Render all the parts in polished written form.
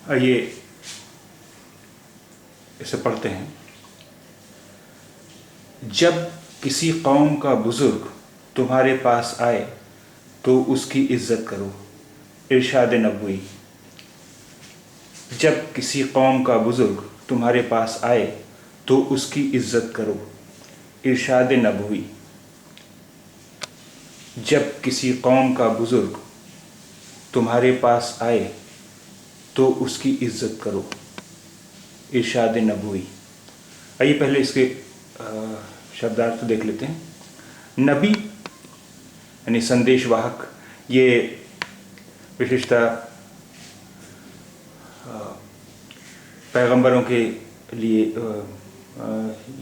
आइए इसे पढ़ते हैं। जब किसी कौम का बुजुर्ग तुम्हारे पास आए तो उसकी इज्जत करो। इरशाद नबवी। जब किसी कौम का बुजुर्ग तुम्हारे पास आए तो उसकी इज्जत करो। इरशाद नबवी। जब किसी कौम का बुजुर्ग तुम्हारे पास आए तो उसकी इज्जत करो। इरशाद नबवी। आइए पहले इसके शब्दार्थ देख लेते हैं। नबी यानी संदेशवाहक, ये विशेषता पैगंबरों के लिए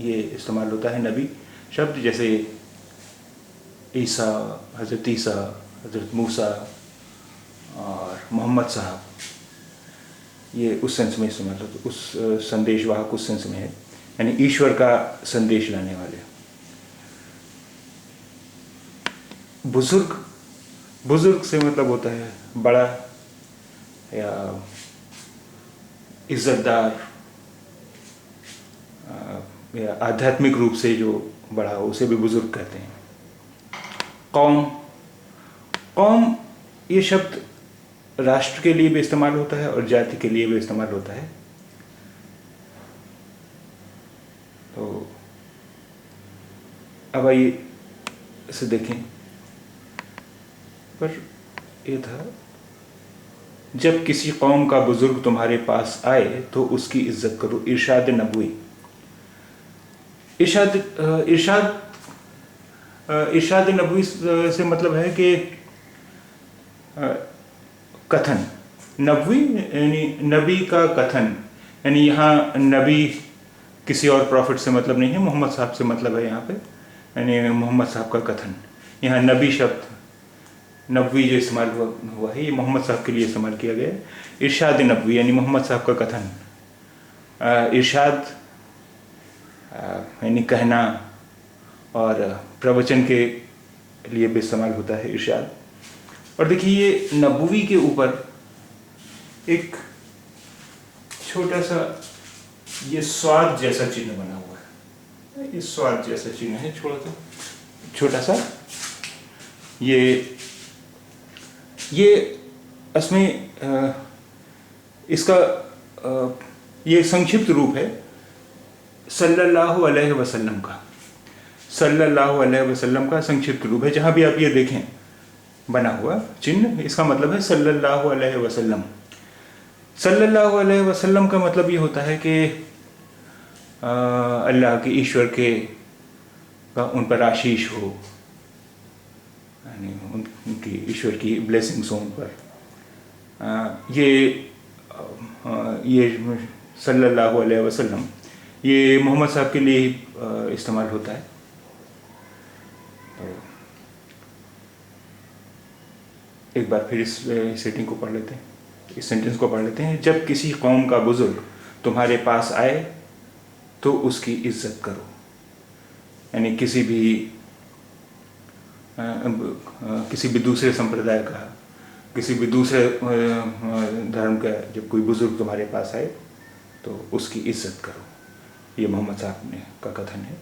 ये इस्तेमाल होता है नबी शब्द। जैसे ईसा, हज़रत ईसा, हज़रत मूसा और मोहम्मद साहब, ये उस सेंस में इस्तेमाल होता है। उस संदेशवाहक उस सेंस में है, यानी ईश्वर का संदेश लाने वाले। बुजुर्ग से मतलब होता है बड़ा या इज्जतदार, या आध्यात्मिक रूप से जो बड़ा हो उसे भी बुजुर्ग कहते हैं। कौम ये शब्द राष्ट्र के लिए भी इस्तेमाल होता है और जाति के लिए भी इस्तेमाल होता है। तो अब आइए इसे देखें। पर ये था, जब किसी कौम का बुजुर्ग तुम्हारे पास आए तो उसकी इज्जत करो। इरशाद नबवी। इरशाद नबवी से मतलब है कि कथन। नबवी यानी नबी का कथन, यानी यहाँ नबी किसी और प्रॉफिट से मतलब नहीं है, मोहम्मद साहब से मतलब है यहाँ पे, यानी मोहम्मद साहब का कथन। यहाँ नबी शब्द, नबवी जो इस्तेमाल हुआ है, ये मोहम्मद साहब के लिए इस्तेमाल किया गया है। इरशाद नबवी यानी मोहम्मद साहब का कथन। इरशाद यानी कहना, और प्रवचन के लिए भी इस्तेमाल होता है इरशाद। और देखिए ये नबवी के ऊपर एक छोटा सा ये स्वाद जैसा चिन्ह बना हुआ है। ये स्वाद जैसा चिन्ह है, छोटा सा। ये इसमें इसका ये संक्षिप्त रूप है सल्लल्लाहु अलैहि वसल्लम का। सल्लल्लाहु अलैहि वसल्लम का संक्षिप्त रूप है। जहाँ भी आप ये देखें बना हुआ चिन्ह, इसका मतलब है सल्लल्लाहु अलैहि वसल्लम। सल्लल्लाहु अलैहि वसल्लम का मतलब ये होता है कि अल्लाह के, ईश्वर के का उन पर आशीष हो, यानी उनकी ईश्वर की ब्लेसिंग्स हो उन पर। ये सल्लल्लाहु अलैहि वसल्लम ये मोहम्मद साहब के लिए ही इस्तेमाल होता है। तो एक बार फिर इस सेटिंग को पढ़ लेते हैं, इस सेंटेंस को पढ़ लेते हैं। जब किसी कौम का बुजुर्ग तुम्हारे पास आए तो उसकी इज्जत करो। यानी किसी भी दूसरे संप्रदाय का, किसी भी दूसरे धर्म का जब कोई बुजुर्ग तुम्हारे पास आए तो उसकी इज्जत करो। ये मोहम्मद साहब ने का कथन है।